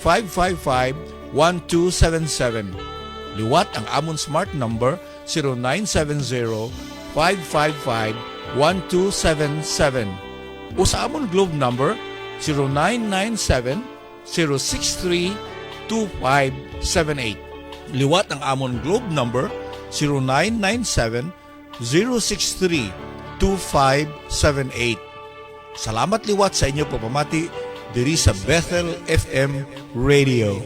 0970-555-1277. Liwat ang amon smart number 0970-555-1277. O sa amon globe number 0997-063-2578. Liwat ang amon globe number 0997-063-2578. Salamat liwat sa inyo pamamati diri sa Bethel FM Radio.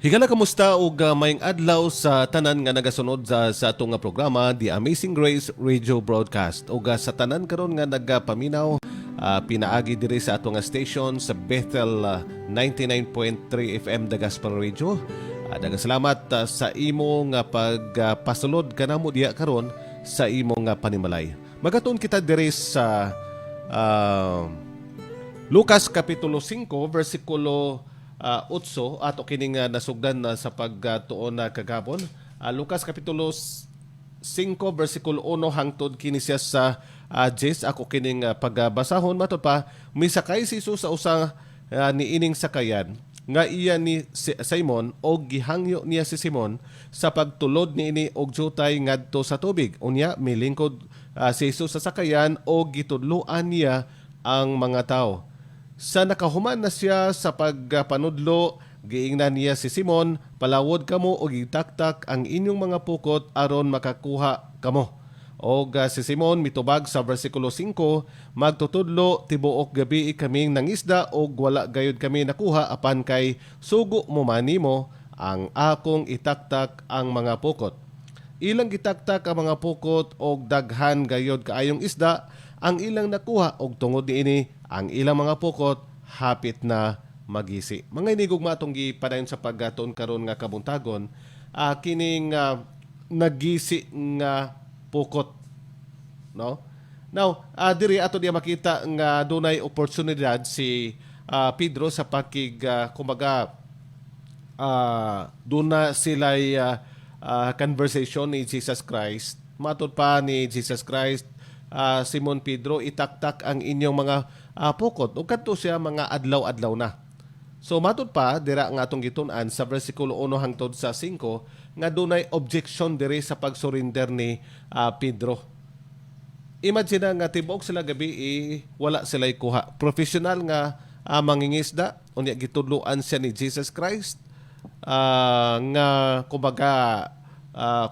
Higala kamusta ug mayong adlaw sa tanan nga nagasunod sa atong nga programa The Amazing Grace Radio Broadcast. Ug sa tanan karon nga nagapaminaw pinaagi diri sa atong nga station sa Bethel 99.3 FM The Gospel Radio. Daghang salamat sa imong pagpasulod kanamo diha karon sa imong panimalay. Magaton kita diri sa Lucas Kapitulo 5 versikulo 8 ato kining nasugdan sa pagtuon na kagabon. Lucas Kapitulo 5 versikulo 1 hangtod kini siya sa 10 ako kining pagbasahon matod pa misakay si Jesus sa usa niining sakayan nga iya ni Simon og gihangyo niya si Simon sa pagtulod niini og jutay ngadto sa tubig. Unya milingkod si Jesus sa sakayan og gitudloan niya ang mga tao. Sa nakahuman na siya sa pagpanudlo, giingnan niya si Simon, palawod kamo o gitaktak ang inyong mga pukot aron makakuha kamo. O si Simon mitubag sa versikulo 5, magtutudlo tibuok gabi kaming nangisda o wala gayud kami nakuha apan kay sugo mo manimo ang akong itaktak ang mga pukot. Ilang gitaktak ang mga pukot og daghan gayod kaayong isda ang ilang nakuha og tungod niini ang ilang mga pukot hapit na magisi. Mga inigog matong gipadayon sa paggaton karon nga kabuntagon, kining nagisi nga pukot, no? Now, diri ato diya makita nga dunay oportunidad si Pedro sa pakig kumbaga duna sila'y conversation ni Jesus Christ. Matod pa ni Jesus Christ, Simon Pedro, itaktak ang inyong mga pukot. O kadto siya mga adlaw-adlaw na. So matod pa, dira nga atong gitun-an sa versikulo 1 hangtod sa 5, nga dunay objection diri sa pag-surrender ni Pedro. Imagine nga tibuok sila gabi, wala sila'y kuha. Professional nga mangingisda, unya gitudloan siya ni Jesus Christ, nga kumbaga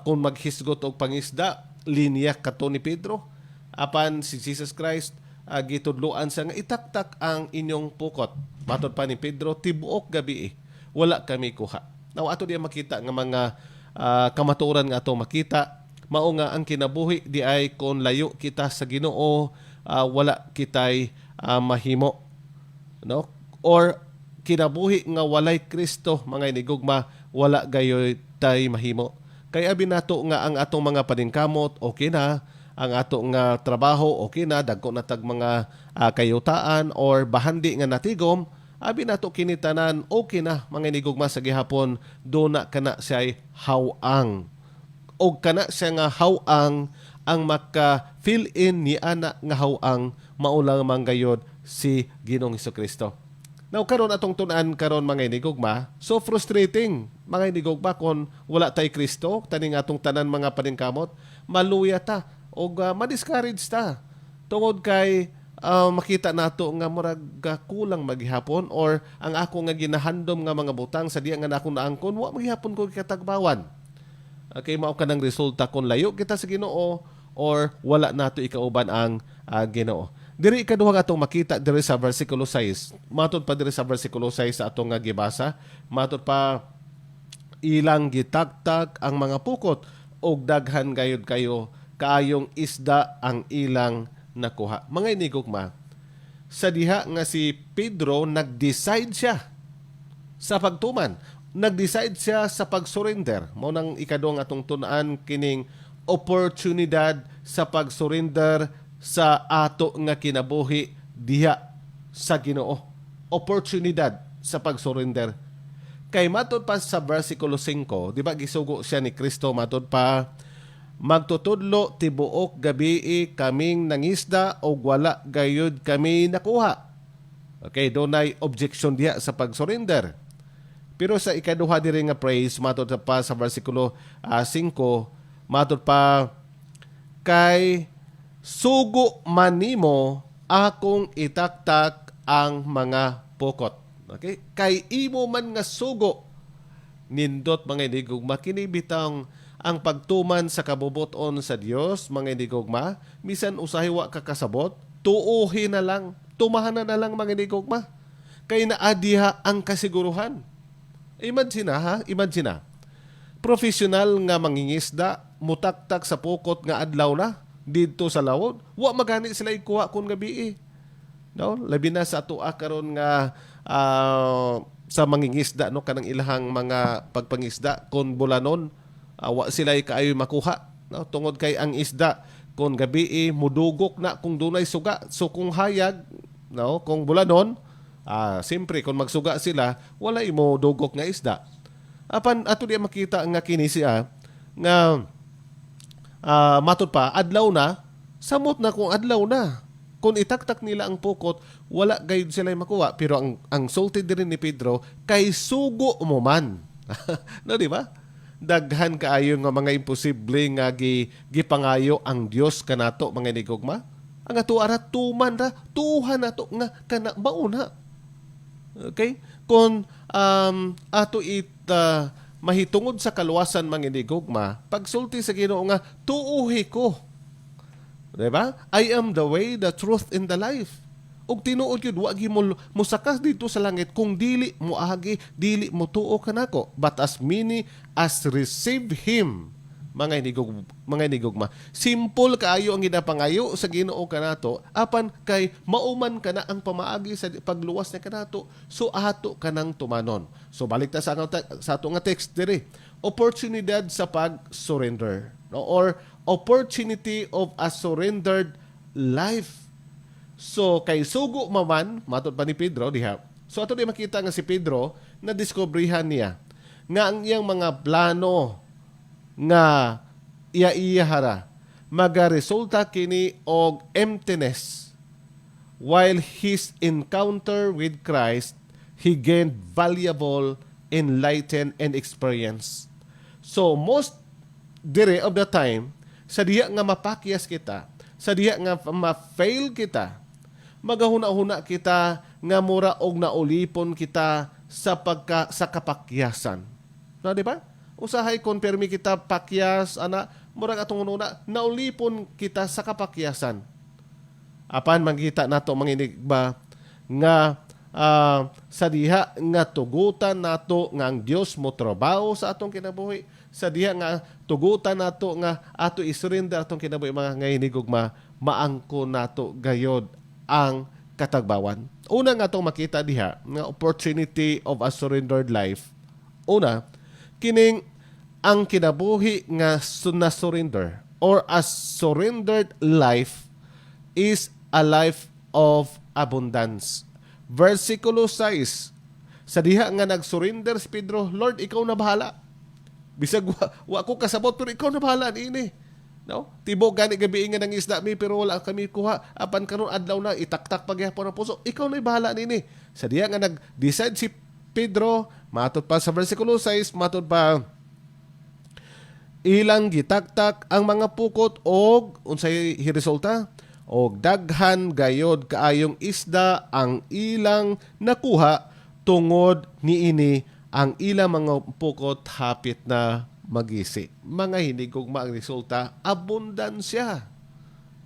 kung maghisgot og pangisda, linya kato ni Pedro. Apan si Jesus Christ gitudloan sa nga itaktak ang inyong pukot. Matod pa ni Pedro, tibuok gabi wala kami kuha. Now ato diya makita nga mga kamatuoran nga ato makita, mao nga ang kinabuhi di ay kon layo kita sa Ginoo, wala kitay mahimo, no? Or kinabuhi nga walay Kristo, mga inigugma, wala gayoy tay mahimo. Kaya binato nga ang atong mga paningkamot okay na, ang ato nga trabaho okay na, dagko na tag mga kayutaan or bahandi nga natigom, abi nato kinitanan okay na, mga inigugma sa gihapon, do na kana siya hawang. O kana siya nga hawang ang maka-fill in ni ana nga hawang maulang manggayod si Ginoong Hesukristo. Now karon atong tun-an karon mga inigugma, so frustrating mga inigugma kon wala tay Kristo, taning atong tanan mga paningkamot, maluya ta o ma-discourage ta tungod kay makita nato nga murag kulang maghihapon or ang ako nga ginahandom nga mga butang sa diya nga akong naangkon wa maghihapon ko katagbawan. Okay, mao ka ng resulta kung layo kita sa Ginoo or wala nato ikauban ang Ginoo. Diri ikaduha nga atong makita diri sa versikulo 6. Matod pa diri sa versikulo 6 sa atong nga gibasa, matod pa ilang gitaktak ang mga pukot og daghan gayud kaayong isda ang ilang nakuha. Mga inigugma, sa diha nga si Pedro nag-decide siya sa pagtuman. Nag-decide siya sa pag-surrender. Mao nang ikadong atong tun-an kining oportunidad sa pag-surrender sa ato nga kinabuhi diha sa Ginoo. Oportunidad sa pag-surrender. Kay matod pa sa versikulo 5, di ba gisugo siya ni Kristo, matod pa, magtutudlo tibuok gabii kaming nangisda o wala gayud kami nakuha. Okay, dunay objection diha sa pag-surrender. Pero sa ikaduha diri nga praise, matod pa sa versikulo 5, matod pa, kay sugo manimo akong itaktak ang mga pukot. Okay? Kay imo man nga sugo, nindot mga inigugma, kinibitang ang pagtuman sa kabubuton sa Dios, mga inigugma, misan usahi wa kakasabot, tuuhi na lang, tumahanan na lang mga inigugma. Kay naadiha ang kasiguruhan. Imagine ha, imagine. Professional nga mangingisda, mutaktak sa pukot nga adlaw na, dito sa lawod, wa magani sila ikuha kun gabi. No? Labi na sa ato karon nga sa mangingisda, no, kanang ilahang mga pagpangisda kon bulanon, wa sila kaayo makuha, no? Tungod kay ang isda kon gabi mudugok na kung dunay suga. So kung hayag, no, kung bulanon, siyempre kung magsuga sila, wala imo dugok nga isda. Apan ato di makita nga kini siya nga matod pa adlaw na, samot na kung adlaw na. Kung itaktak nila ang pukot, wala gayud sila makuha. Pero ang sulti din ni Pedro, kay sugo mo man. No, di ba? Daghan kaayo nga mga imposible nga gipangayo ang Dios kanato, mga inigugma. Ang ato ara tuman ra, tuhan nato nga kana mauna. Okay? Kung ato mahitungod sa kaluwasan, mga inigugma, pagsulti sa Ginoo nga tuuhi ko. Diba? I am the way, the truth, and the life. Og tinuod yun, wagi mo sakas dito sa langit kung dili mo agi, dili mo tuo kanako. But as many as receive Him, mga inigugma, simple kaayo ang ginapangayo sa Ginoo kanato, apan kay mauman kana ang pamaagi sa pagluwas na kanato, so ato kanang tumanon. So balik ta sa ato nga text diri, oportunidad sa pag-surrender, no? Or opportunity of a surrendered life. So, kay sugo maman, matod pa ni Pedro, diha. So, ato di makita nga si Pedro, na diskubrihan niya nga ang iyang mga plano nga iya-iyahara magaresulta kini og emptiness. While his encounter with Christ, he gained valuable, enlightened, and experience. So, most dire of the time, sa diya nga mapakyas kita, sa diya nga ma-fail kita, magahuna-huna kita nga mura og naulipon kita sa kapakyasan. No, di ba? Usahay kon permi kita pakyas ana, mura atong una naulipon kita sa kapakyasan. Apan magkita nato manginig ba nga sa diha nga tugutan nato nga ang Dios mo trabaho sa atong kinabuhi, sa diha nga tugutan nato nga ato isurrender atong kinabuhi, mga ngainigugma, maangko nato gayod ang katagbawan. Una nga atong makita diha nga opportunity of a surrendered life. Una, kining ang kinabuhi nga na-surrender or a surrendered life is a life of abundance. Versikulo 6, sa diha nga nag-surrender si Pedro, Lord, ikaw na bahala. Bisag wa ko kasabot, pero ikaw na bahala niini. No? Tibo gani gabi nga nang isda mi, pero wala kami kuha. Apan karon adlaw na itaktak pagyapon ang puso. Ikaw na bahala niini. Sa diha nga nag-decide si Pedro, matod pa sa versikulo 6, matod pa, ilang gitaktak ang mga pukot og unsay resulta? Og daghan gayod kaayong isda ang ilang nakuha, tungod niini ang ilang mga pukot hapit na magisi. Mga hinigugma ang resulta, abundansya.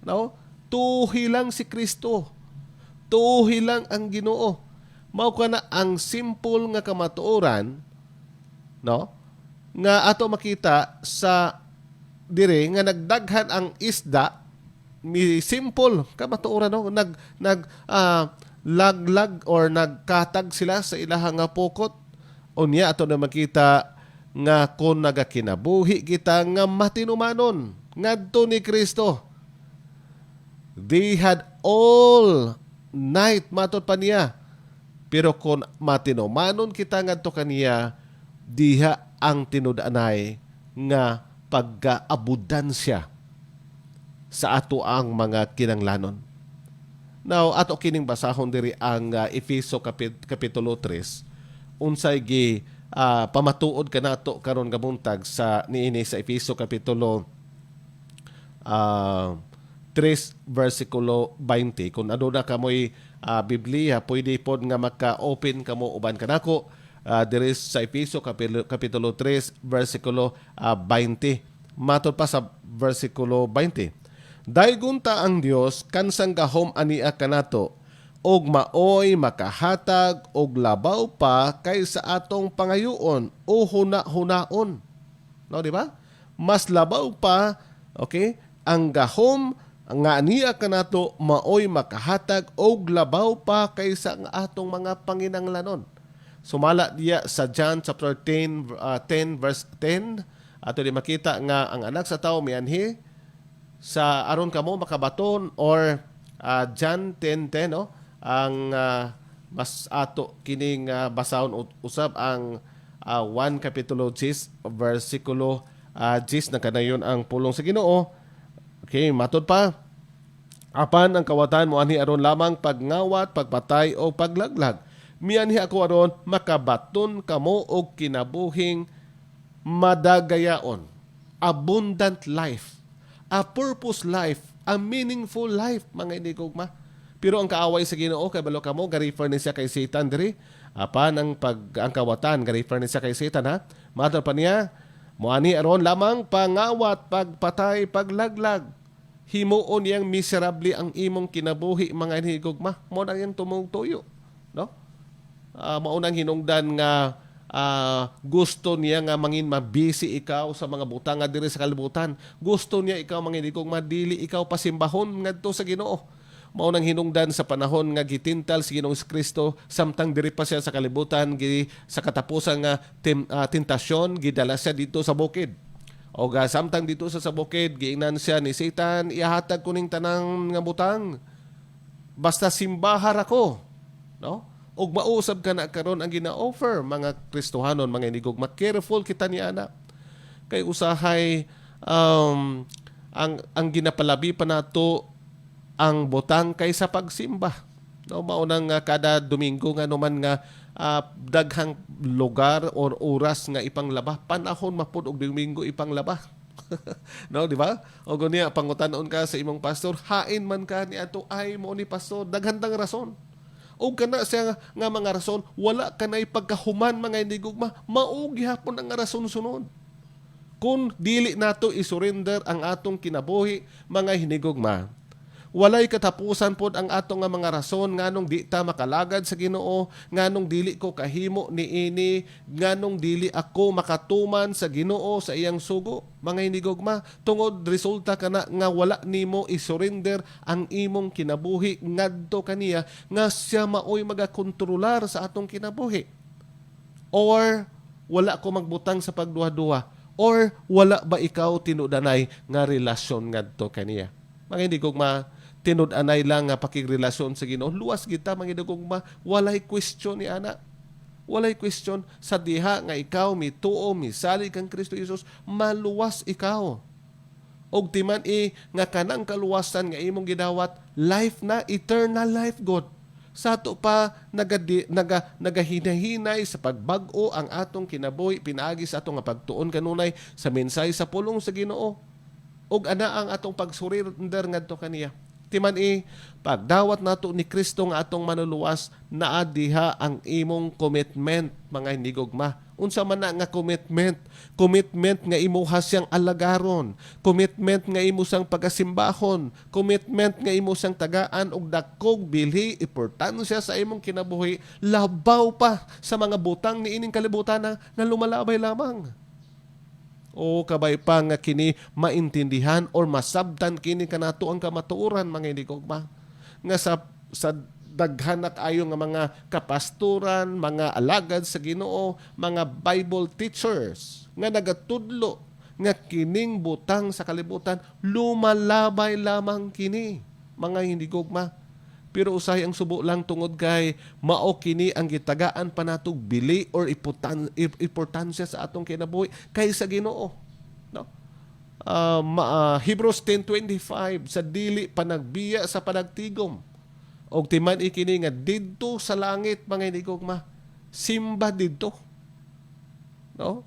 No? tuhi lang si Kristo. Tuhi lang ang Ginoo. Mao ka na ang simple nga kamatuoran, no? Nga ato makita sa dire nga nagdaghan ang isda, mi simple kamatuoran, no? Laglag or nagkatag sila sa ilahang nga pukot. Unya ato na makita nga kung nagakinabuhi kita nga matinumanon ngadto ni Kristo. They had all night matud pa niya. Pero kung matinumanon kita ngadto kaniya, diha ang tinud-anay nga pagkaabudansya sa ato ang mga kinanglanon. Now, ato kining basahon diri ang Efeso Kapitulo 3. Unsay gi pamatuod kanato karon nga buntag sa niini sa Efeso Kapitulo 3 versikulo 20. Kung aduna kamoy Biblia, pwede pod nga maka-open kamo uban kanako diri sa Efeso Kapitulo 3 versikulo 20. Matod pa sa versikulo 20. Daygunta ang Dios kansang gahom ania kanato og maoy makahatag og labaw pa kaysa atong pangayoon o huna-hunaon. No, di ba? Mas labaw pa, okay? Ang gahom nga ania kanato maoy makahatag og labaw pa kaysa ang atong mga panginanglanon. Sumala diya sa John chapter 10 verse 10, ato di makita nga ang anak sa tao mianhi sa aron kamo makabaton, or John 10:10, no? Ang mas ato kining basahon usab ang 1 kapitulo 10 versikulo 10 na kanayon ang pulong sa Ginoo. Okay, matod pa. Apan ang kawatan mo anhi aron lamang pagngawat, pagpatay o paglaglag. Mianhi ako aron makabaton kamo og kinabuhing madagayaon. Abundant life. A purpose life, a meaningful life, mga inigugma. Pero ang kaaway sa Ginoo kay balo kamo ga-refer ni siya kay Satan diri. Apan ang kawatan ga-refer ni siya kay Satan, ha. Madal pa niya, moani aron lamang pangawat, pagpatay, paglaglag. Himuon yang miserable ang imong kinabuhi, mga inigugma. Mo na yang tumugtuyo, no? Maunang hinungdan nga gusto niya nga mangin mabisi ikaw sa mga butang nga diri sa kalibutan. Gusto niya ikaw mangin kung madili ikaw pasimbahon ngadto sa Ginoo. Mao nang hinungdan sa panahon nga gitintal si Ginoong Kristo samtang diri pa siya sa kalibutan, sa katapusan nga tentasyon gidala siya dito sa bukid. O samtang dito sa bukid giingnan siya ni Satan, ihatag ko ning tanang nga butang. Basta simbahar ako, no? Og mausab ka na karon ang gina-offer mga Kristohanon, mga inigugma. Careful kita ni anak. Kay usahay ang ginapalabi pa nato ang butang kaysa pagsimba. No, maunang kada Domingo nga naman nga daghang lugar or oras nga ipanglaba, panahon mapud og Domingo ipanglaba. No, di ba? O gunya pangutan-on ka sa imong pastor, hain man ka ni ato ay mo ni pastor, daghantang rason. O kana siya nga mga rason, wala ka na ipagkahuman mga indigugma, maugi hapon ang rason sunod. Kung dili nato isurrender ang atong kinabuhi, mga hinigugma, walay katapusan pod ang atong nga mga rason nganong di ta makalagad sa Ginoo, nganong dili ko kahimo niini, nganong dili ako makatuman sa Ginoo sa iyang sugo. Mga hinigugma, tungod resulta kana nga wala nimo isurrender ang imong kinabuhi ngadto kaniya nga siya maoy magakontrolar sa atong kinabuhi. Or wala ko magbutang sa pagduha-duha, or wala ba ikaw tinudanay nga relasyon ngadto kaniya. Mga hinigugma, tinud-anay lang nga pakigrelasyon sa Ginoo. Luwas kita mga hinigugma, walay question ni ana. Walay question sa diha nga ikaw mituo misali kang Kristo Jesus, maluwas ikaw. Og timan nga kanang kaluwasan nga imong gidawat, life na, eternal life, God. Sa ato pa nagahinahinay sa pagbag-o ang atong kinabuhi, pinaagi sa atong nga pagtuon kanunay sa mensahe sa pulong sa Ginoo. Og ana ang atong pagsurrender ngadto kaniya. Timan pagdawat nato ni Kristo nga atong manuluwas, naa diha ang imong commitment, mga hinigugma. Unsa man na nga commitment? Commitment nga imuha siyang alagaron, commitment nga imo sang pagasimbahon, commitment nga imo sang tagaan og dakog bilhi, importansya sa imong kinabuhi, labaw pa sa mga butang ni ining kalibutan na lumalabay lamang. O kabay pa nga kini maintindihan or masabtan kini kanato ang kamatuoran, mga hinigugma. Nga sa daghan na kayo nga mga kapasturan, mga alagad sa Ginoo, mga Bible teachers nga nagatudlo nga kining butang sa kalibutan lumalabay lamang kini, mga hinigugma. Pero usahay ang subo lang tungod kay mao kini ang gitagaan pa natog bili or importansya sa atong kinabuhi kaysa Ginoo. No? Hebrews 10:25, sa dili panagbiya sa panagtigom. Og timan ikini nga didto sa langit, mga hinigugma, simba didto. No?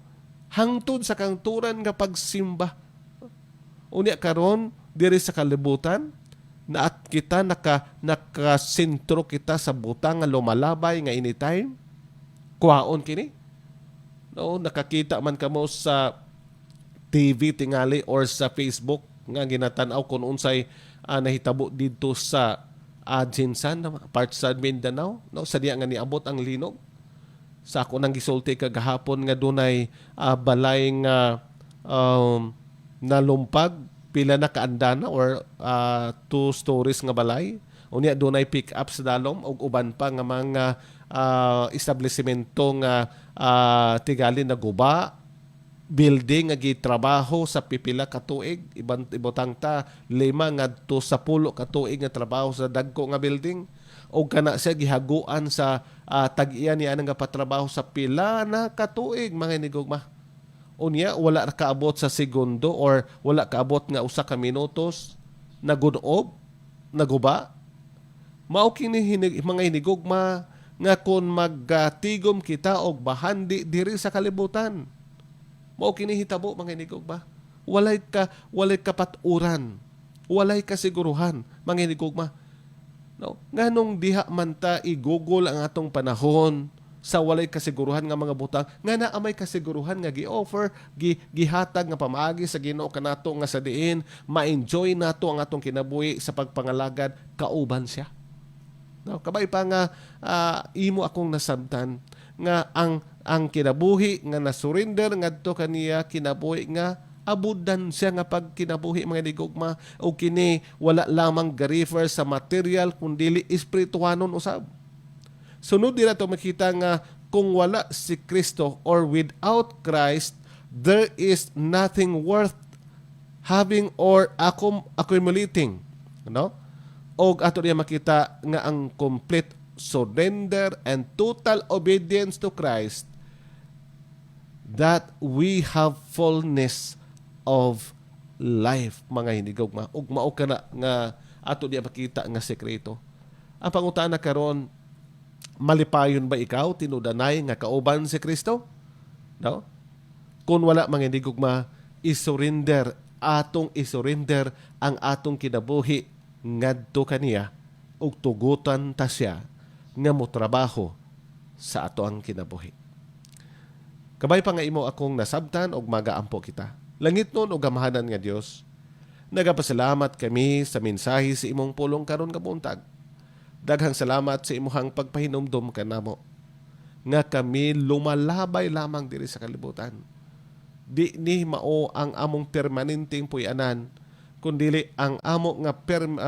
Hangtod sa kangturan nga pagsimba. Unya karon diri sa kalibutan na at kita nakasentro kita sa butang nga lumalabay nga anytime. Kuhaon kini. No, nakakita man kamo sa TV tingali or sa Facebook nga ginatan-aw kung unsay nahitabo didto sa Jinsan, part sa Mindanao, no? Sa diya nga niabot ang linog. Sa ako nang gisulti kagahapon nga dunay balay nga nalumpag, pila na kaandana or 2 stories nga balay. Unya dunay pick up sa dalom og uban pa nga mga establishmento nga tigali na guba, building nga gitrabaho sa pipila ka tuig, ibutang ta 5 ngadto sa 10 ka tuig nga trabaho sa dagko nga building, o kana siya gihaguan sa tag-iyan niya nga patrabaho sa pila na ka tuig, mga hinigugma. Unya wala kaabot sa segundo or wala kaabot nga usa ka minutos nagunob, naguba. Mao kini mga hinigugma nga kun magtigom kita og bahandi diri sa kalibutan. Mao kini hitabo, mga hinigugma. Walay kapaturan, walay kasiguruhan, mga hinigugma. No? Nganong diha man ta i-google ang atong panahon sa walay kasiguruhan nga mga butang, nga naamay kasiguruhan nga gi-offer, gihatag nga pamaagi sa Ginoo kanato nga sa diin ma-enjoy nato ang atong kinabuhi sa pagpangalagad kauban siya. No, kabay pa nga imo akong nasabtan nga ang kinabuhi nga nasurrender ngadto kaniya kinabuhi nga abudan siya nga pagkinabuhi, mga hinigugma, o kini wala lamang ga-refer sa material kundi espirituhanon usab. Sunod dira to makita nga kung wala si Kristo or without Christ, there is nothing worth having or accumulating, no? Og ato diya makita nga ang complete surrender and total obedience to Christ, that we have fullness of life, mga hinigugma. Ug mao kana nga ato diya makita nga sekreto. Ang pangutana karon, malipayon ba ikaw tinudanay nga kauban si Kristo? No? Kung wala, mga hinigugma, isurrender ang atong kinabuhi ngadto kaniya ug tugutan ta siya nga motrabaho sa ato ang kinabuhi. Kabay pa nga imo akong nasabtan og magaampo kita. Langit nun o gamahanan nga Dios, nagapasalamat kami sa mensahe sa imong pulong karon nga buntag. Daghang salamat sa imong pagpahinumdom kanamo nga kami lumalabay lamang diri sa kalibutan. Di ni mao ang among permanenteng puy-anan, kundili ang amo nga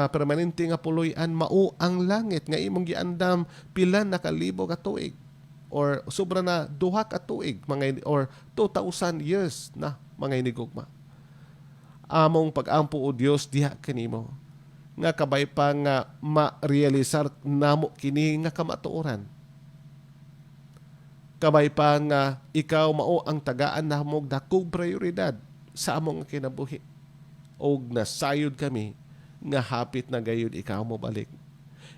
permanente nga puloy-an mao ang langit nga imong giandam pila na kalibo ka tuig or sobra na 2 ka tuig, mga or 2,000 years na, mga hinigugma. Among pag-ampo o Dios diha kanimo nga kabay pa nga ma-realisar namo kini nga kamatuoran. Kabay pa nga ikaw mao ang tagaan namo dakong prioridad sa among kinabuhi. Og nasayod kami nga hapit na gayud ikaw mo balik.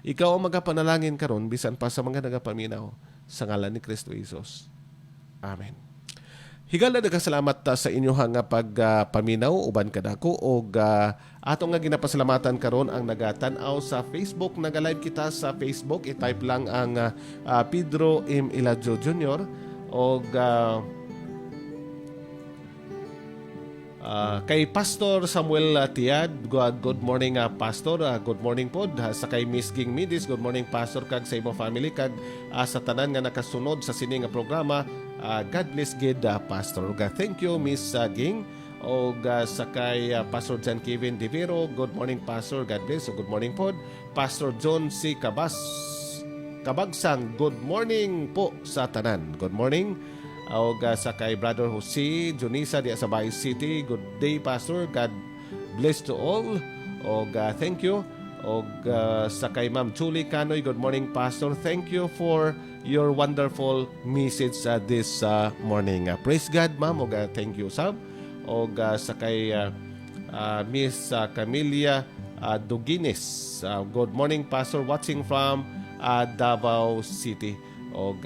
Ikaw ang magapanalangin karon bisan pa sa mga nagapaminaw, sa ngalan ni Kristo Jesus. Amen. Higala daghang salamat sa inyo nga pagpaminaw uban kadako og ato nga ginapasalamatan karon ang nagatan-aw sa Facebook. Naga-live kita sa Facebook. I-type lang ang Pedro M. Eladio Jr. og kay Pastor Samuel Tiad, good morning Pastor, good morning pod. Sa kay Miss Ging Midis, good morning Pastor, kag sa imong family, kag sa tanan nga nakasunod sa sini nga programa. God bless gid Pastor. Thank you Miss Ging. O sa kay Pastor John Kevin Divero, good morning Pastor, God bless. Good morning pod. Pastor John C. Kabagsang, good morning po sa tanan. Good morning. O sa kay Brother Jose Junisa di sa Bay City, good day Pastor, God bless to all. O thank you. O sa kay Ma'am Julie Canoy, good morning Pastor, thank you for your wonderful message this morning. Praise God Ma'am. O thank you Sab. O sa kay Miss Camelia Dugines, good morning Pastor, watching from Davao City. O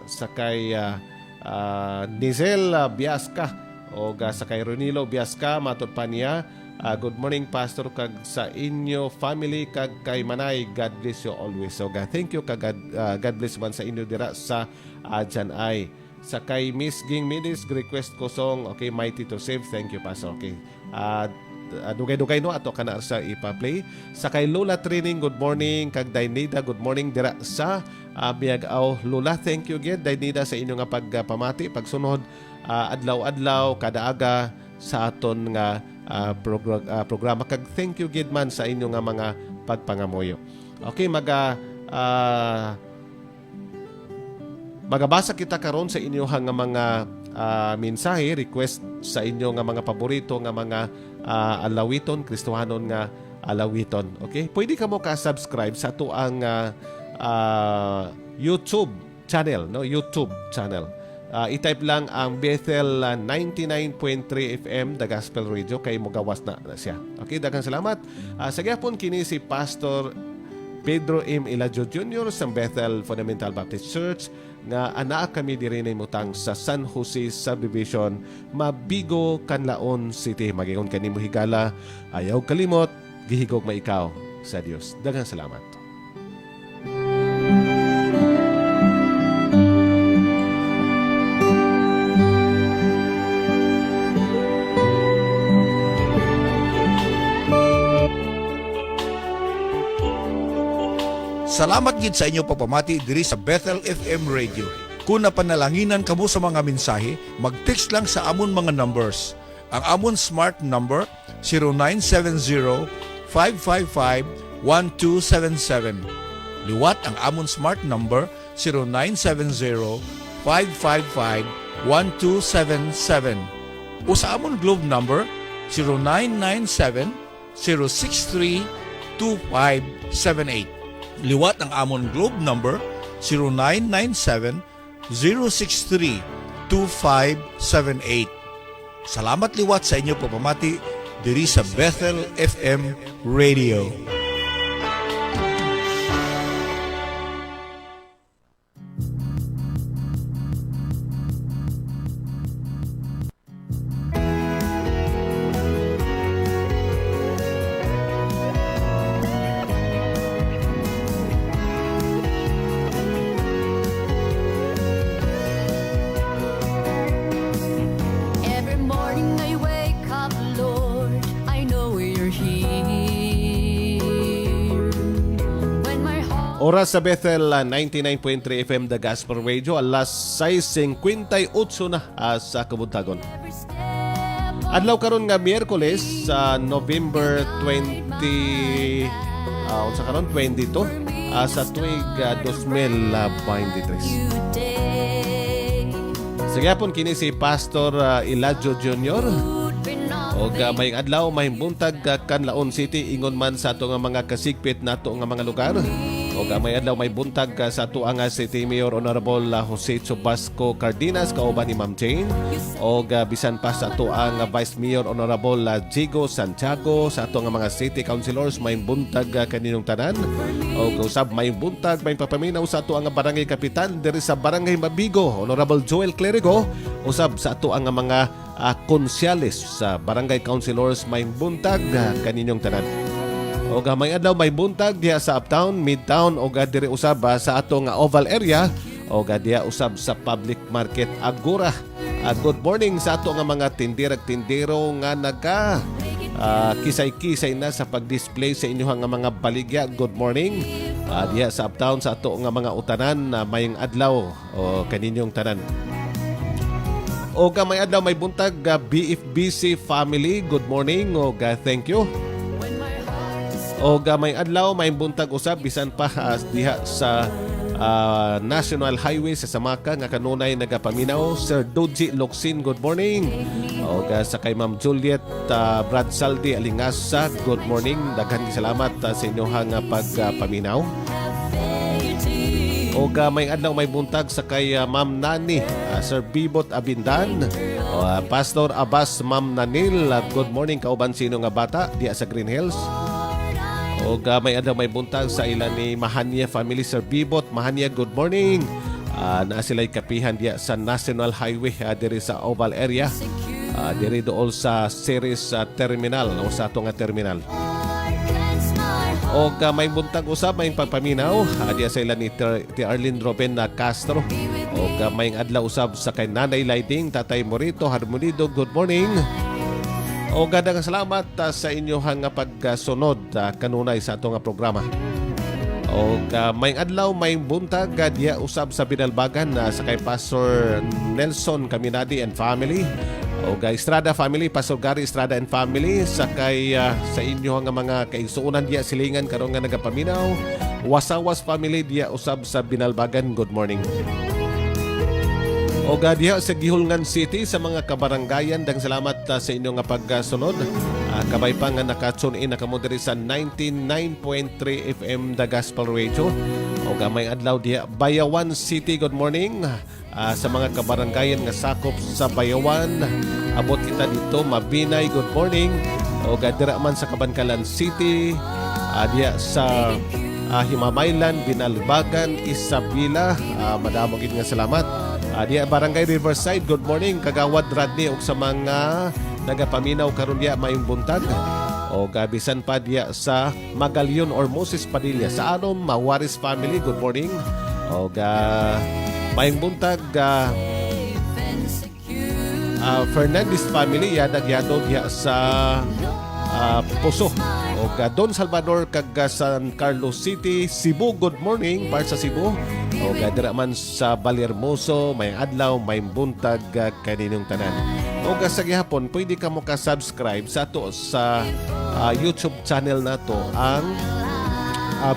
sa kay Nizel Biasca, o sa kay Ronilo Biasca, matod pa niya, good morning Pastor, kag sa inyo family, kag kay Manay, God bless you always. So thank you, kag God bless man sa inyo dira sa Jan ay. Sa kay Miss Ging Midis, request ko song, okay, Mighty to Save. Thank you Pastor. Okay, dugay-dugay no ato kana sa ipa-play. Sa kay Lola Training, good morning, kag Dainida, good morning dira sa Biag-aw. Lola, thank you gid Dainida sa inyo nga pagpamati, pagsunod adlaw-adlaw kada aga sa aton nga programa, kag thank you gid man sa inyo nga mga pagpangamuyo. Okay, magabasa kita karon sa inyo nga mga mensahe, request sa inyo nga mga paborito nga mga alawiton, Kristohanon nga alawiton. Okay? Pwede ka mo ka-subscribe sa ato ang YouTube channel, no? YouTube channel. I-type lang ang Bethel 99.3 FM The Gospel Radio, kay mogawas na siya. Okay, daghang salamat. Sa gyapon kini si Pastor Pedro M. Eladio Jr. sa Bethel Fundamental Baptist Church nga anaa kami diri na imutang sa San Jose Subdivision, Mabigo, Canlaon City. Magigon kanimo higala, ayaw kalimot, gihigog maikaw sa Dios. Daghang salamat. Salamat gid sa inyo pagpamati diri sa Bethel FM Radio. Kung napanalanginan kamo sa mga mensahe, mag-text lang sa amon mga numbers. Ang amon smart number 0970-555-1277. Liwat ang amon smart number 0970-555-1277. O sa amon globe number 0997-063-2578. Liwat ang amon globe number 0997-063-2578. Salamat liwat sa inyo pagpamati diri sa Bethel FM Radio. Oras sa Bethel 99.3 FM The Gospel Radio, alas 6:58 na sa kabuntagon. Adlaw karon nga Miyerkules sa November 22 sa tuig 2023. Sige hapon kini si Pastor Eladio Jr. O may adlaw may buntag Canlaon City, ingon man sa ato nga mga kasigpit nato nga mga lugar. O may adlaw may buntag sa ato ang City Mayor Honorable Jose Chubasco Cardenas kauban ni Ma'am Jane. O bisan pa sa ato ang Vice Mayor Honorable Jigo Santiago, sa ato nga mga City Councilors may buntag kaninong tanan. O usab may buntag may papaminaw sa ato ang Barangay Kapitan diri sa Barangay Mabigo Honorable Joel Clerigo. Usab sa ato ang mga konsyales sa Barangay Councilors may buntag kaninyong tanan. O may adlaw may buntag diha sa Uptown, Midtown o diri usab sa ato nga Oval area o diha usab sa Public Market Agora. Good morning sa ato nga mga tindirag-tindero nga naga kisay-kisay na sa pag-display sa inyong nga mga baligya. Good morning. Diha sa Uptown sa ato nga mga utanan mayong adlaw o kaninyong tanan. O may adlaw may buntag BFBC family. Good morning o thank you. O may adlaw may buntag usab bisan pa diha sa National Highway sa Samaka nga kanunay nagapaminaw Sir Doji Locsin. Good morning. O sa kay Ma'am Juliet Brad Saldi Alingasa. Good morning. Daghang salamat sa inyong pagpaminaw. O may adlaw may buntag sa kay Ma'am Nani Sir Bibot Abindan. Pastor Abbas Ma'am Nanil. Good morning kauban sino nga bata diha sa Green Hills. O may adlaw may buntag sa ilan ni Mahania family Sir Bibot. Mahania, good morning. Na sila'y kapihan diya sa National Highway diri sa Oval area. Diri dool sa Ceres terminal o sa ato nga terminal. O may buntag usab may pagpaminaw diya sa ilan ni Arlene Robin Castro. O may adlaw usab sa kay Nanay Lighting Tatay Morito Harmonido. Good morning. O daghang salamat sa inyong pagsunod kanunay sa ato nga programa. O may adlaw may buntag diya usab sa Binalbagan sa kay Pastor Nelson Caminadi and family. O Estrada family, Pastor Gary Estrada and family sa kay sa inyo nga mga kaigsuonan diya silingan karon nga nagapaminaw. Wasawas family diya usab sa Binalbagan. Good morning. O diha sa Gihulngan City sa mga kabaranggayan, dang salamat sa inyo nga pagsunod. Kabay pa nga nakatune in nakamoderi sa 99.3 FM The Gospel Radio. O may adlaw diha Bayawan City. Good morning. Sa mga kabaranggayan nga sakop sa Bayawan, abot kita dito Mabinay. Good morning. O dira man sa Kabankalan City, diha sa Himamaylan, Binalbagan, Isabela, madamo gid nga salamat. Diya Barangay Riverside, good morning. Kagawad Radley ug sa mga nagapaminaw karon diya mayong buntag. O gabisan pa diya sa Magalyon or Moses Padilla sa Anom Mawaris family. Good morning. O mayong buntag Fernandez family yadagyado diya sa Puso. O Don Salvador kag San Carlos City, Cebu. Good morning para sa Cebu. O dira man sa Balhermoso, may adlaw, may buntag kaninong tanan. O sa gihapon, pwede ka mo ka-subscribe sa to sa YouTube channel nato ang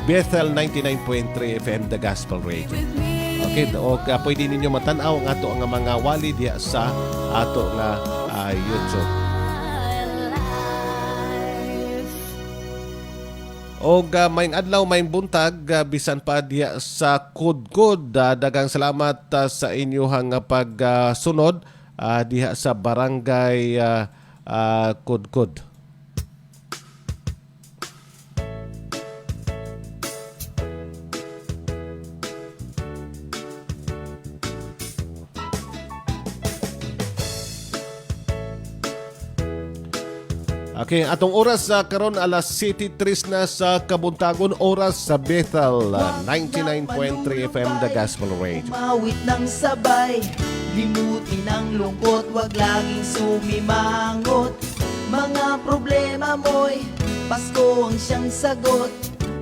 Bethel 99.3 FM The Gospel Radio. Okay, o pwede ninyo matanaw ang ato ang mga wali diya sa ato nga YouTube. O may adlaw may buntag bisan pa diya sa Kudkod. Dagang salamat sa inyong pagsunod diha sa Barangay Kudkod. Okay, atong oras karon alas 7:03 na sa Kabuntagon, oras sa Bethel 99.3 FM The Gospel Radio. Mawit ng sabay, limutin ang lungkot, wag laging sumimangot. Mga problema mo'y Pasko ang siyang sagot.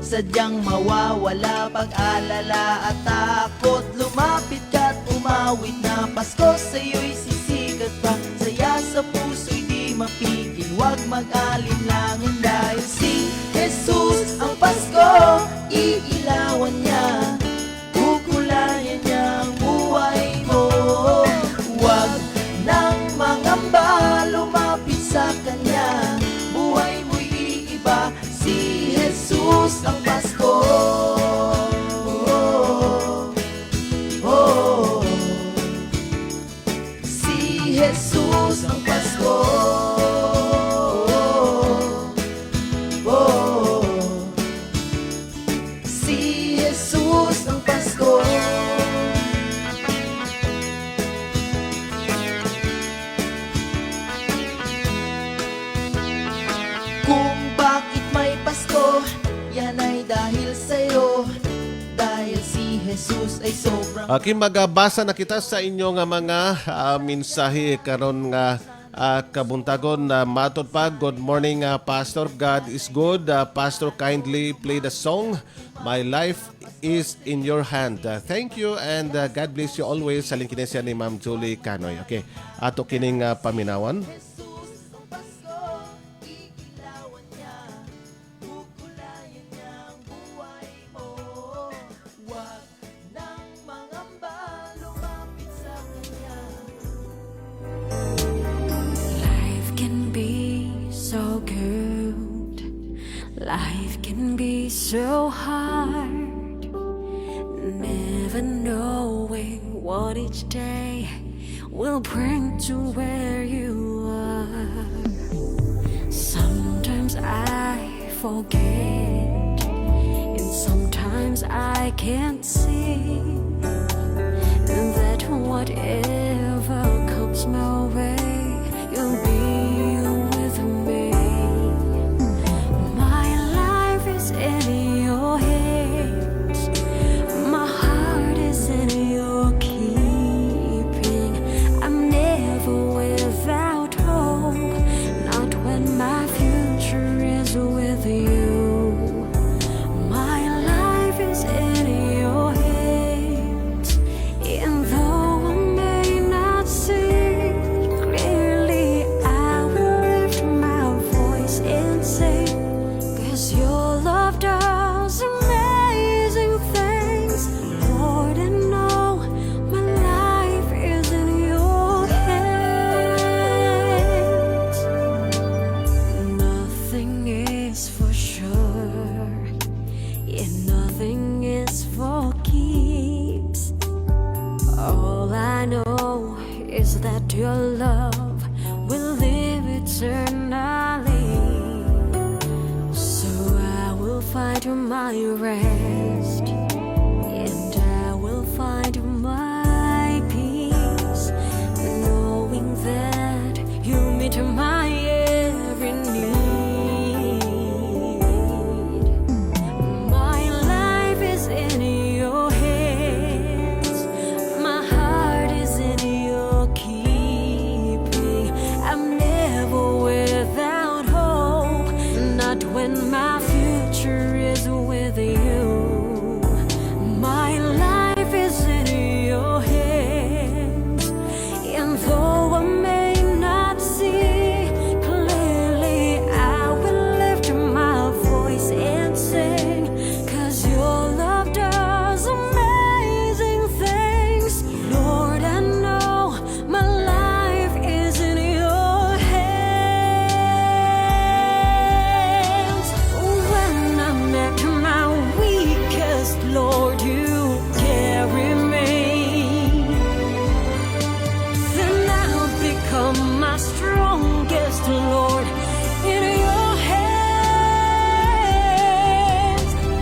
Sadyang mawawala pag-alala at takot. Lumapit ka't umawit na Pasko, sa'yo'y sisikat pa. Saya sa puso'y di mapigil, huwag mag-alinlangan dahil si Jesus ang Pasko, iilawan niya, kukulayan niya ang buhay mo. Huwag nang mangamba, lumapit sa Kanya, buhay mo'y iiba, si Jesus ang Pasko. Jesus ay sobrang Magabasa na kita sa inyong mga mensahe karon nga kabuntagon na matod pa. Good morning, Pastor. God is good. Pastor, kindly play the song My Life is in Your Hand. Thank you and God bless you always. Saling kinesya ni Ma'am Julie Canoy. Okay, ato kining paminawan. Jesus ng Pasko, ikilawan niya, kukulayan niya ang buhay mo. Huwag nang mangamba, lumapit sa Kanya. Life can be so good. Life can be so hard. Never knowing what each day will bring to where you are. Sometimes I forget, and sometimes I can't see that whatever comes my way, you'll be with me. My life is in your hands. My heart is in your keeping. I'm never without hope, not when my future is with you. My life is in your hands, and though I may not see clearly, I will lift my voice and say, 'cause your love does amazing things. Lord, I know my life is in your hands. Nothing is for sure, and nothing is for keeps. All I know is that your love will live eternally. So I will find my rest, and I will find my peace, knowing that you meet my every need. My life is in your hands. My heart is in your keeping. I'm never without hope, not when my future is with you. My life is in your hands, and though I may not see clearly, I will lift my voice and sing, 'cause your love does amazing things. Lord, I know my life is in your hands. When I'm at my weakest, Lord, you carry me. Then I'll become my strongest, Lord, in your hands.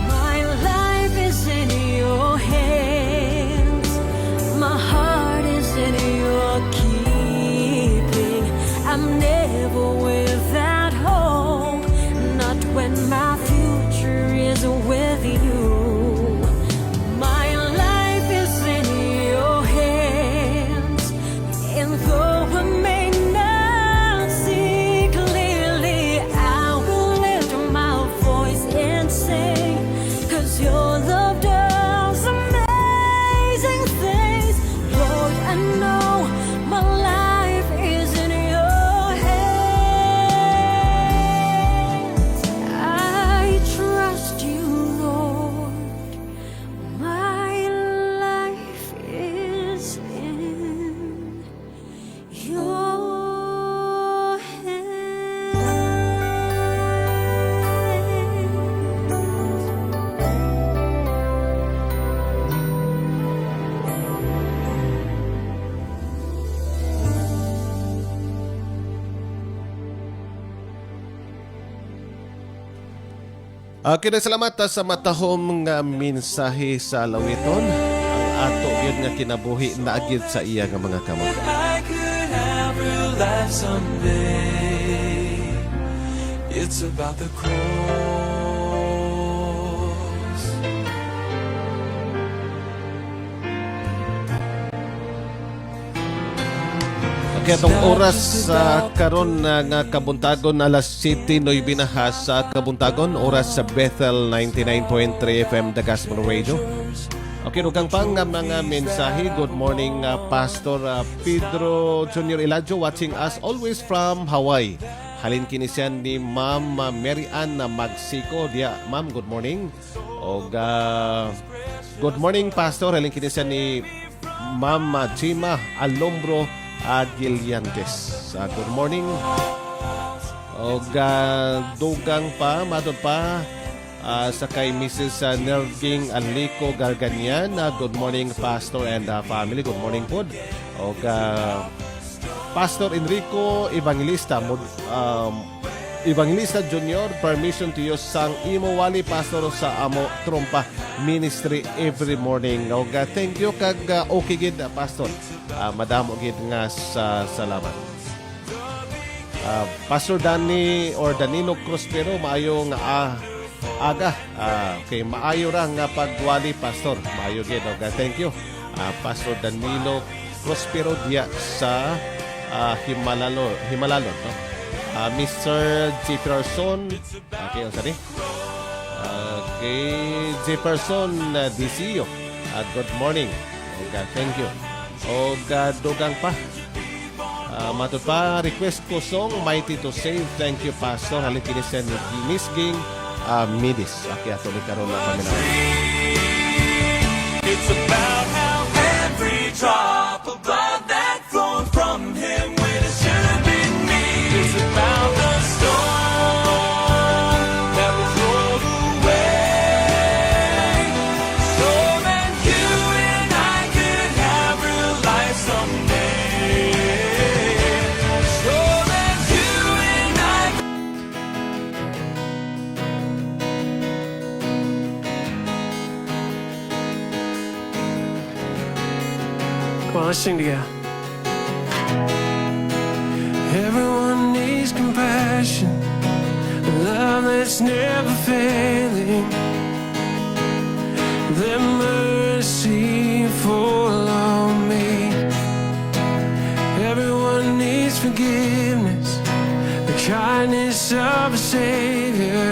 My life is in your hands. My heart is in your keeping. I'm never without hope, not when my future is with you. My life is in your hands, and though I may not see clearly, I will lift my voice and sing, 'cause your love does amazing things. Lord, I know my life is in your hands. I trust you, Lord. My life is in your Kinasalamat sa matahom nga mensahe sa lawiton. Ang ato yun nga kinabuhi na agid sa iya nga mga kamot. I could have real life someday. It's about the cross. Okay, itong oras sa karon nga kabuntagon alas 7:09 na sa kabuntagon, oras sa Bethel 99.3 FM The Gospel Radio. Okay, rugang pang mga mensahe. Good morning, Pastor Pedro Jr. Eladio, watching us always from Hawaii. Halin kini siya ni Ma'am Mary Ann Magsico. Dia, Ma'am, good morning. O good morning, Pastor. Halin kini siya ni Ma'am Chima Alombro Aguiliantes. Good morning. O dugang pa, matod pa. Sa kay Mrs. Nerging Anlico Garganian. Good morning, Pastor and family. Good morning po. O Pastor Enrico Evangelista Evangelista Junior, permission to use sang imo wali pastor sa amo trompa ministry every morning. O thank you kag okay gid, Pastor. Madamo gid nga sa salamat. Pastor Danilo Prospero, maayo nga aga. Okay, maayo ra nga pagwali, Pastor. Maayo gid. Okay, thank you. Pastor Danilo Prospero diya sa Himalalo, no? Mr. Jefferson, okay, ang sari? Okay, Jefferson DCO. Good morning. Okay, thank you. O dugang pa. Matod pa, request ko song Mighty to Save. Thank you, Pastor. Halikinis yan ni Miss Ging Midis. Okay, ato ni karon na kami na. It's about how every drop of blood that flowed from him when it should have been me. It's about the storm that was rolled away, so that you and I could have real life someday. So that you and I. Come on, let's sing together. Everyone needs compassion, a love that's never failing. Let mercy fall on me. Everyone needs forgiveness, the kindness of a Savior,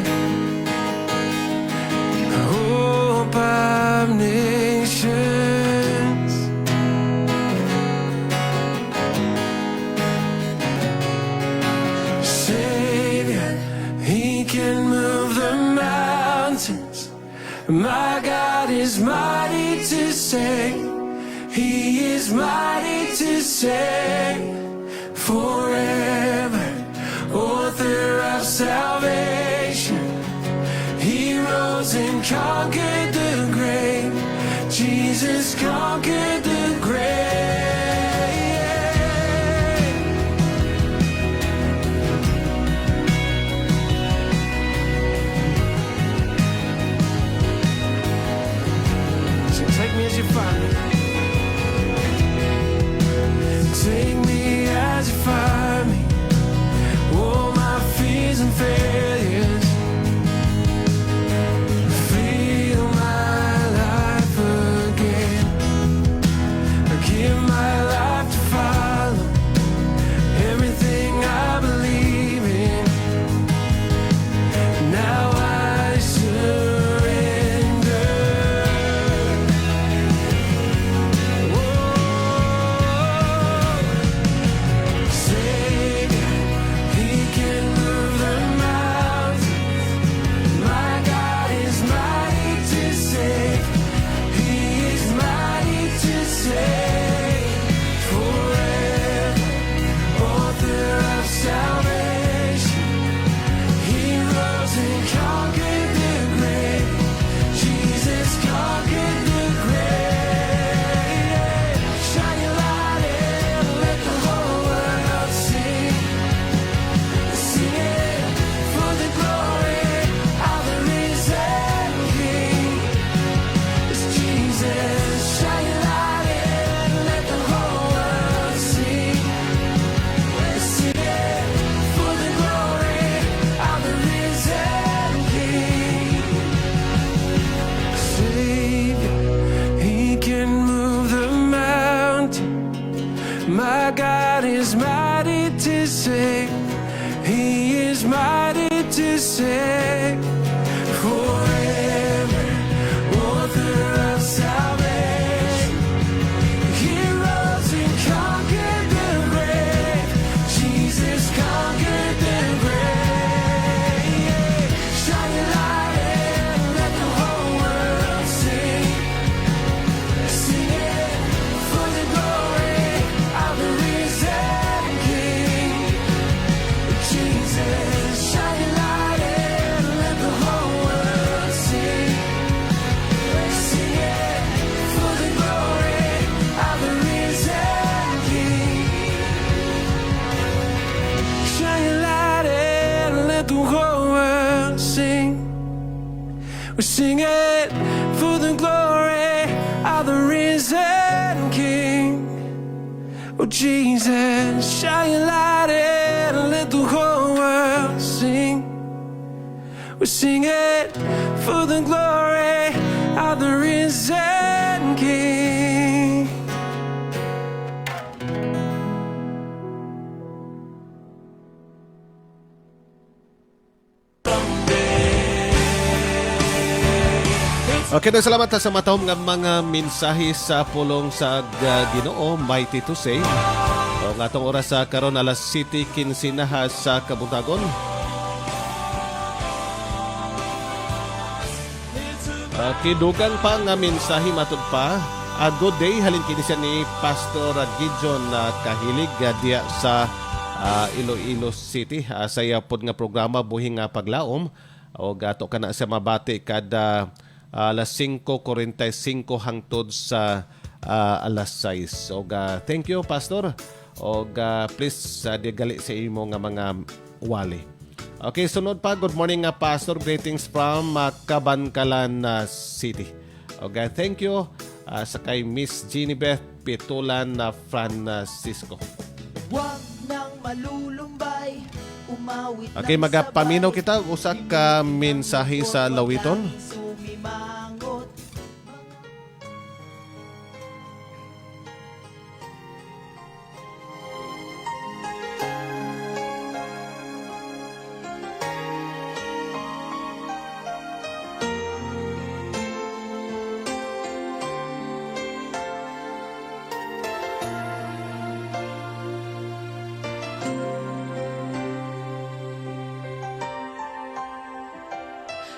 hope of nations. He can move the mountains. My God is mighty to save. He is mighty to save forever. Author of salvation. He rose and conquered the grave. Jesus conquered the grave. Take me as you find me. Take me as you find me. God is mighty to save. He is mighty to save. Forever, author of salvation. He rose and conquered the grave. Jesus conquered the grave. Shine your light and let the whole world sing. Sing it for the glory of the risen King. Jesus, shine your light and let the whole world sing. Sing it for the glory of the risen King. Shine your light and let the whole world sing. We sing it for the glory of the risen King. Oh Jesus, shine your light and let the whole world sing. We sing it for the glory of the risen King. Okay, na salamat sa matahom nga mga mensahe sa pulong sa Ginoo, Mighty to Save. O nga atong oras sa karon alas 7:15 na sa kabuntagon. Kidugang pa nga mensahe matud pa. Good day, halin kini siya ni Pastor Gideon Kahilig diya sa Iloilo City. Saya pod nga programa buhing nga paglaom. O gato ka na sa mabati kada alas 5:45 hangtod sa alas 6. O thank you, Pastor. O please digali sa imo nga mga wali. Okay, sunod pa. Good morning, Pastor. Greetings from Cabancalan City. Okay, thank you sa kay Miss Jeannie-Beth Pitulan Francisco. Huwag nang malulumbay, umawit Okay, lang sa magapaminaw bahay. kita usa ka mensahe sa lawiton. Sumimangot.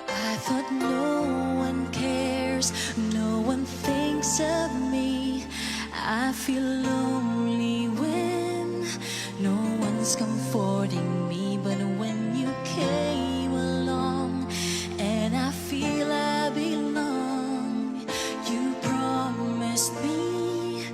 I thought no one cares, no one thinks of me. I feel lonely when no one's comforting me. But when you came along and I feel I belong, you promised me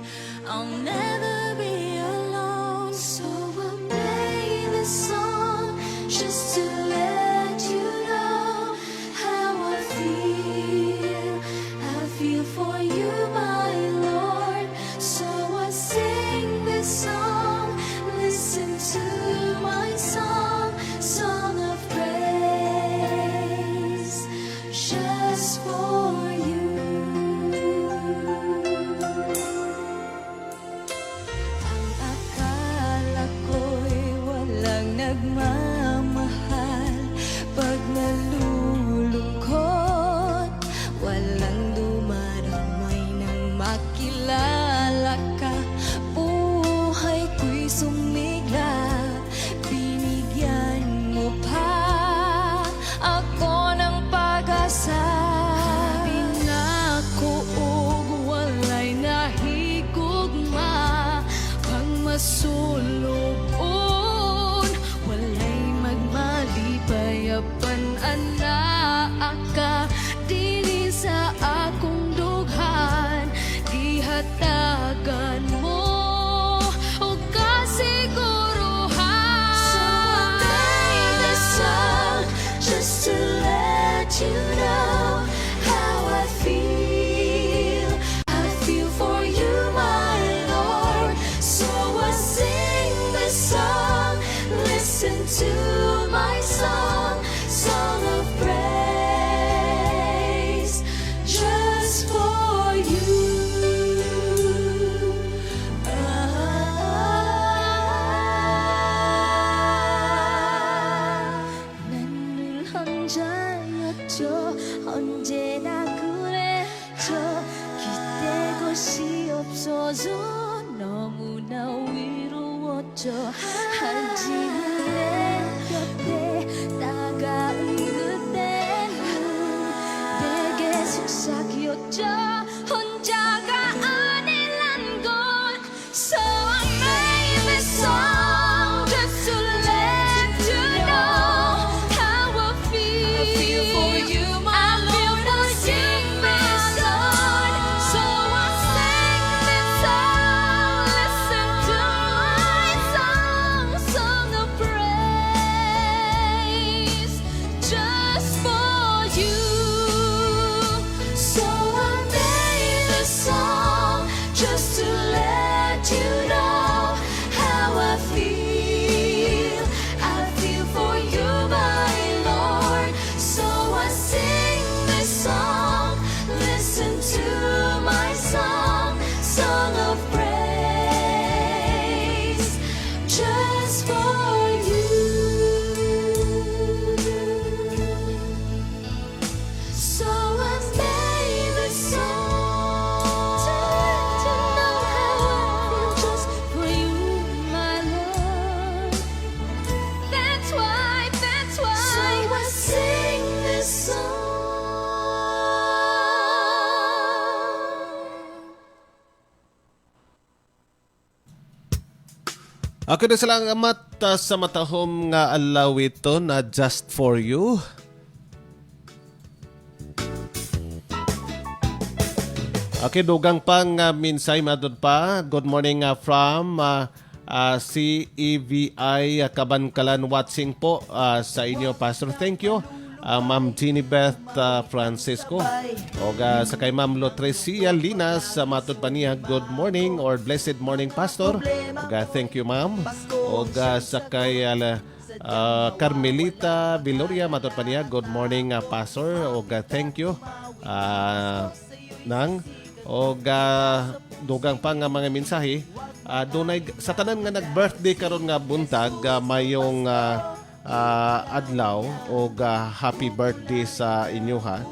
I'll never be alone. So I play this song just to let you know how I feel. I feel for you, my Lord. So I sing this song. Listen to my song, song of praise, just for you. 있어서 너무나 위로웠죠. 하지만 내 곁에 다가온 그때는 내게 속삭였죠. 혼자가 아니란 걸. So I made this song just to let you know how I feel for you, my Lord. I sing this song, so I sing this song. Listen to my song, song of praise, just for you. So I made this song just to let you know how I feel. I feel for you, my Lord. So I sing this song. Listen to my song, song of praise, just for you. So I made this song to let you know how I feel, just for you, my Lord. That's why. So I sing this song. Ako na salamat sa matahom nga alaw ito na Just For You. Okay, dugang pang minsay madod pa. Good morning from CEVI Kabankalan watching po sa inyo, Pastor. Thank you. Ma'am Jeannie Beth Francisco. O sa kay Ma'am Lotrecia Linas, matod pa niya, good morning or blessed morning, Pastor. O thank you, Ma'am. O sa kay Carmelita Viloria, matod pa niya, good morning, Pastor. O thank you. O dugang pa nga mga mensahe, dunay sa tanan nga nag-birthday karon nga buntag, mayong adlaw o happy birthday sa inyo ha.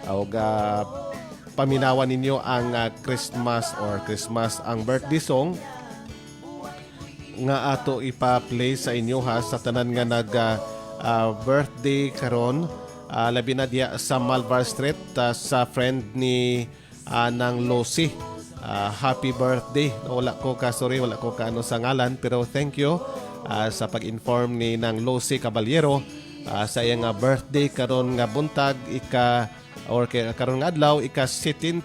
O paminawan ninyo ang Christmas or Christmas ang birthday song nga ato ipa-play sa inyo ha, sa tanan nga nag birthday karon, labi na diya sa Malvar Street, sa friend ni nang Lucy. Happy birthday. Wala ko ka sa ngalan, pero thank you sa pag-inform ni nang Lucy Caballero sa iyang birthday karon nga buntag, karon nga adlaw, 75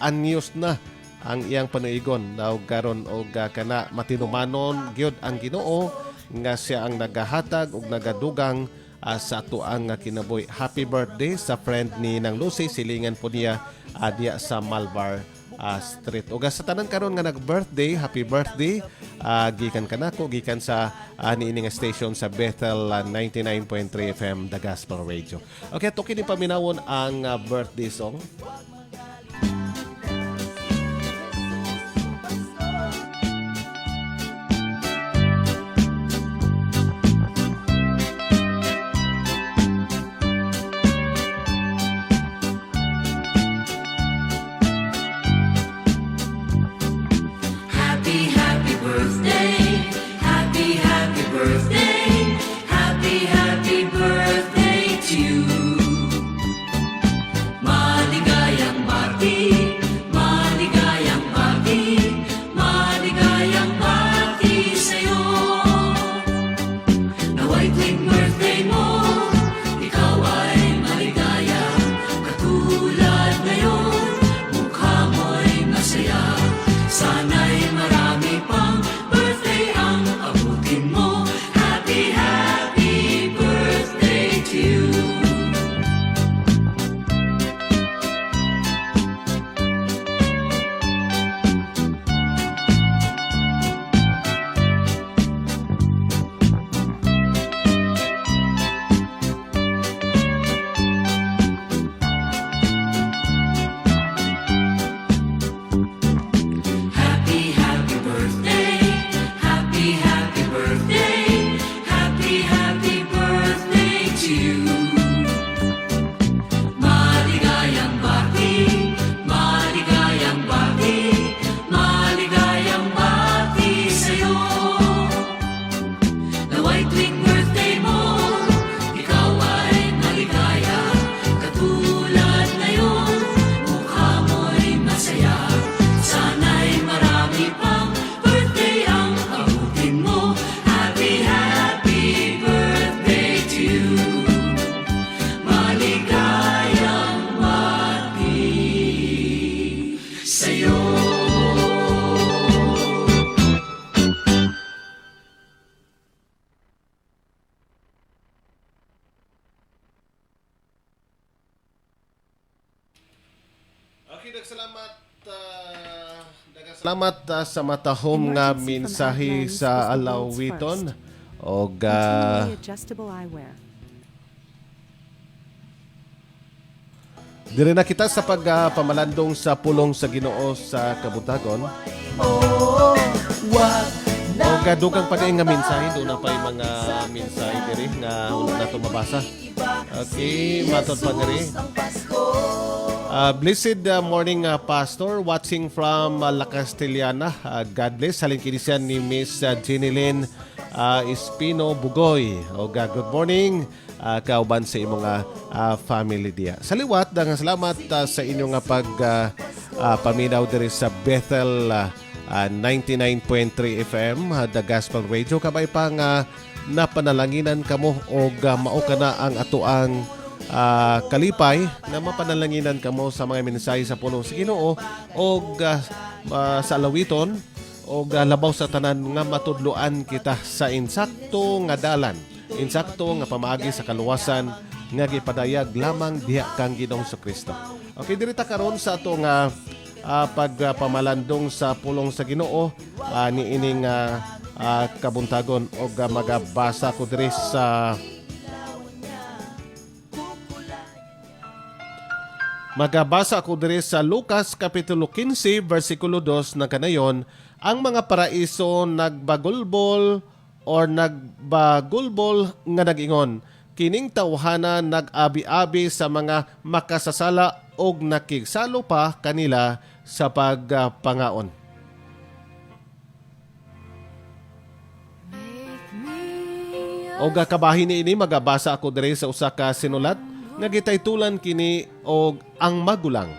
anyos na ang iyang panuigon. Daw karon og kana matinumanon gyud ang Ginoo nga siya ang nagahatag ug nagadugang sa atuang kinabuhi. Happy birthday sa friend ni nang Lucy, silingan po niya diya sa Malvar Street. O sa tanan karon nga nag-birthday, happy birthday. Gikan kanako, gikan sa niining station sa Bethel 99.3 FM, The Gospel Radio. Okay, to kini paminawon ang birthday song. Happy birthday to you. Maligayang Salamat sa matahom nga mensahe sa alawiton o adjustable eyewear. dire na kita sa pagpamalandong sa pulong sa Ginoo sa kabutagon. Wag O dugang pa nga mensahe, doon na pa yung mga mensahe dire nga una na ito mabasa. Okay, matod pa dire. Blessed morning, Pastor. Watching from La Castellana. God bless. Halin kinisiyan ni Miss Jenilyn Espino Bugoy. O good morning. Kauban sa imong family dia. Sa liwat, daghang salamat sa inyong paminaw diri sa Bethel 99.3 FM, The Gospel Radio. Kabay pa nga napanalanginan kamo o mao kana ang atoang kalipay na mapanalanginan kamo sa mga mensahe sa pulong sa Ginoo o sa alawiton o labaw sa tanan nga matudloan kita sa insakto nga dalan, insakto nga pamaagi sa kaluwasan nga gipadayag lamang diha kang Ginoong Kristo. Okay, dirita karon sa ato nga pagpamalandong sa pulong sa Ginoo ni ining kabuntagon o magabasa ko diri sa Lucas Kapitulo 15 versikulo 2 na kanayon, ang mga paraiso nagbagulbol or nagbagulbol nga nagingon, kining tawhana nag-abi-abi sa mga makasasala og nakigsalo pa kanila sa pagpangaon. O kabahin ini magabasa ako diri sa usa ka sinulat nga gitaytulan kini og ang magulang.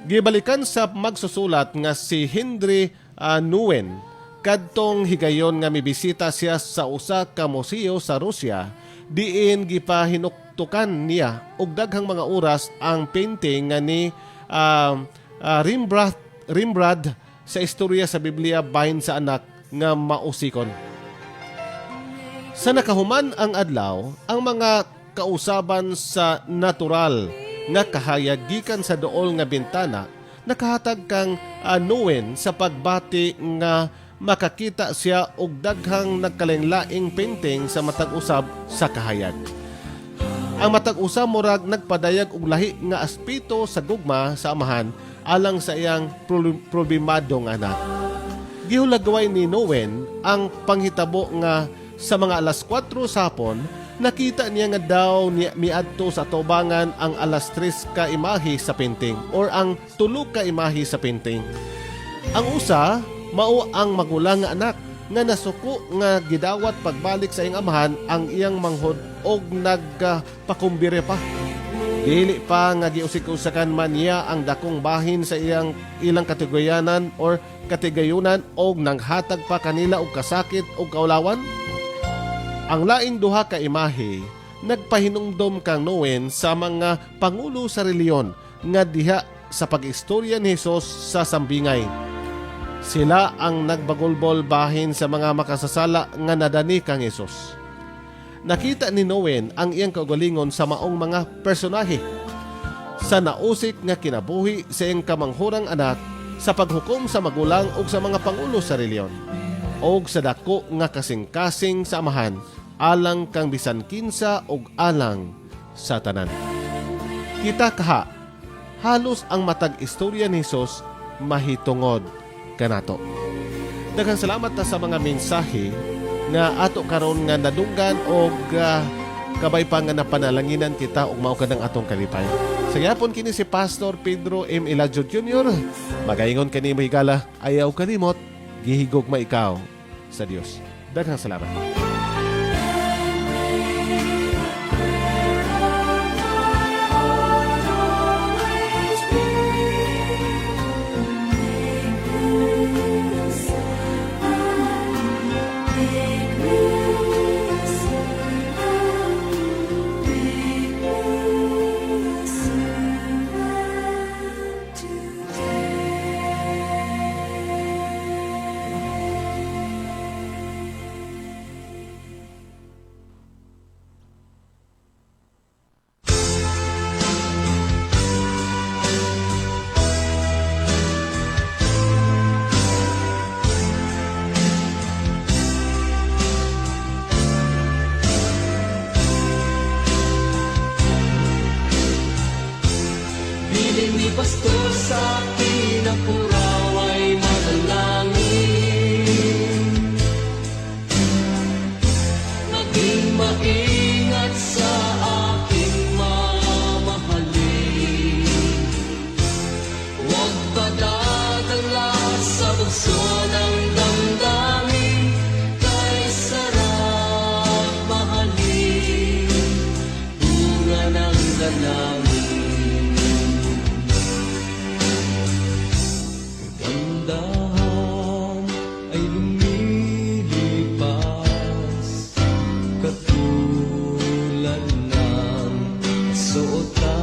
Gibalikan sa magsusulat nga si Henry Nguyen kadtong higayon nga mibisita siya sa usa ka museo sa Rusya, diin gipahinuktukan niya og daghang mga oras ang painting nga ni Rembrandt sa istorya sa Biblia bahin sa anak nga mausikon. Sa nakahuman ang adlaw, ang mga kausaban sa natural nga kahayag gikan sa duol nga bintana nakahatag kang Nguyen sa pagbati nga makakita siya og daghang nagkalain-laing painting sa matag usab sa kahayag. Ang matag usab murag nagpadayag og lahi nga aspeto sa gugma sa amahan alang sa iyang problemadong anak. Gihulagway ni Nguyen ang panghitabo nga sa mga alas 4 sa hapon, nakita niya nga daw miadto sa tubangan ang alas 3 ka imahe sa painting or ang 3 ka imahe sa painting. Ang usa, mao ang magulang nga anak nga nasuko nga gidawat pagbalik sa iyang amahan ang iyang manghod og nagpakumbire pa. Dili pa nga giusik-usakan man niya ang dakong bahin sa ilang katigayanan or katigayunan og nanghatag pa kanila og kasakit og kaulawan. Ang laing duha ka imahe nagpahinumdom kang Nguyen sa mga pangulo sa reliyon nga diha sa pag-istorya ni Hesus sa sambingay. Sila ang nagbagulbol bahin sa mga makasasala nga nadani kang Hesus. Nakita ni Nguyen ang iyang kaugalingon sa maong mga personahe sa nausik nga kinabuhi sa iyang kamanghurang anak sa paghukom sa magulang ug sa mga pangulo sa reliyon og sa dako nga kasing-kasing sa amahan alang kang bisan kinsa og alang sa tanan. Kita kaha, halos ang matag istorya ni Hesus mahitungod kanato. Daghang salamat sa mga mensahe nga ato karon nga nadunggan og kabay pa nga napanalanginan kita og mao kadang atong kalipay. Sa gyapon kini si Pastor Pedro M. Eladio Jr. Magaingon kani mo higala, ayaw kalimot, gihigugma ikaw sa Dios. Daghang salamat. kagandahan ay lumilipas, katulad ng kasuotan.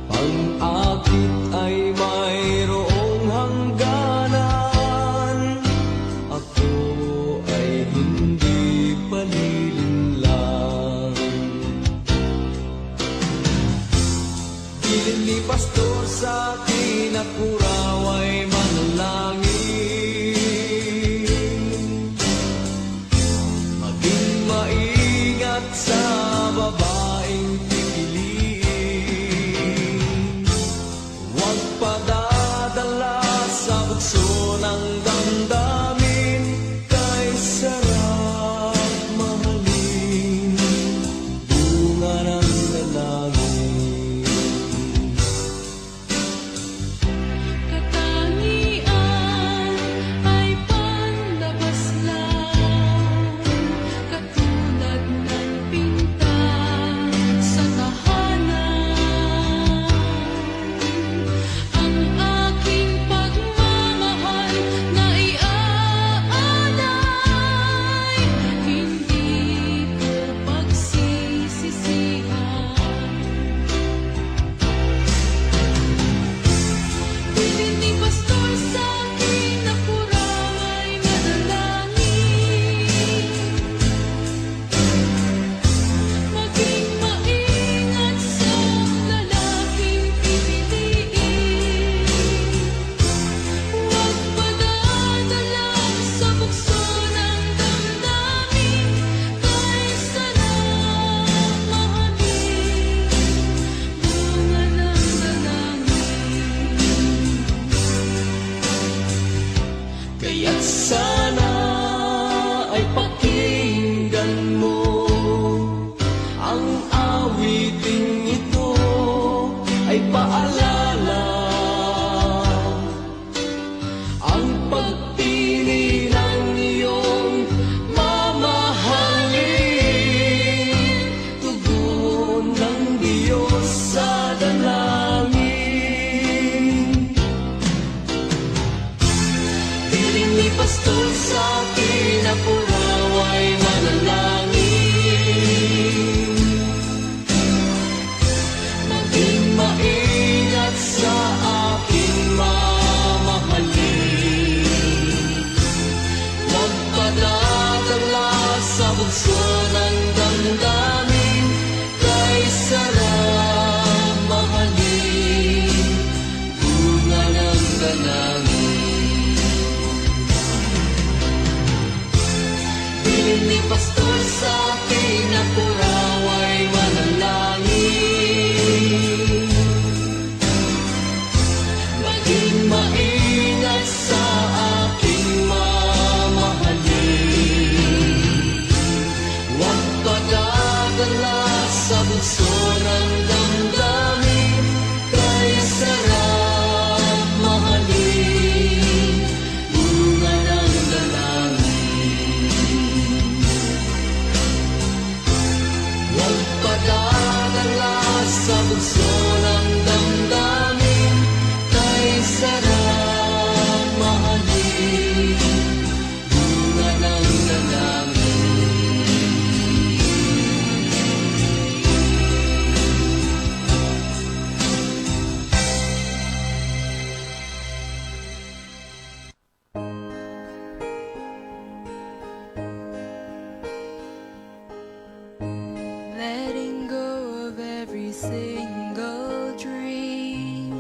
Pang-akit ay mayroong hangganan, ako ay hindi palilinlang. Piling ni pastor sa akin at puraw ay manalangin, maging maingat sa babaeng pipiliin. Huwag padadala sa bukso ng damdamin, kay sarap mahalin, bunga ng lalangin. Katangian ay panlabas lang, katulad ng pinta sa tahanan. Ang aking pagmamahal na iaalay, hindi ko pagsisisihan. Piling ni pastor sa akin na puraw ay manalangin, maging maingat sa lalaking pipiliin. Huwag padadala sa bukso ng damdamin, kay sarap mahalin, bunga ng lalangin. Kaya't sana ay pakinggan mo ang awiting ito, ay paalala ang pagpili ng iyong mamahalin, tugon ng Diyos sa dalangin. Piling ni pastor sa akin na puraw ay manalangin, maging maingat sa aking mamahalin. Huwag padadala sa bukso ng damdamin, kay sarap mahalin, bunga ng dalangin. Piling ni pastor sa akin na puraw ay manalangin, maging maingat sa aking mamahalin. Huwag padadala sa bukso ng damdamin, kay sarap mahalin, bunga ng dalangin. Huwag padadala sa bukso ng damdamin, kay sarap mahalin, bunga ng dalangin. Letting go of every single dream,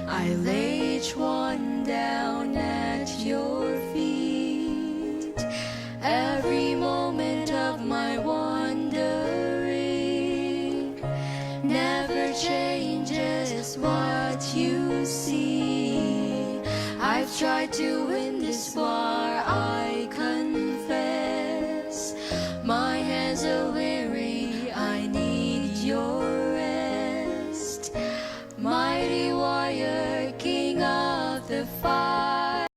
I lay each one down at your feet. Every moment of my wandering never changes what you see. I've tried to win this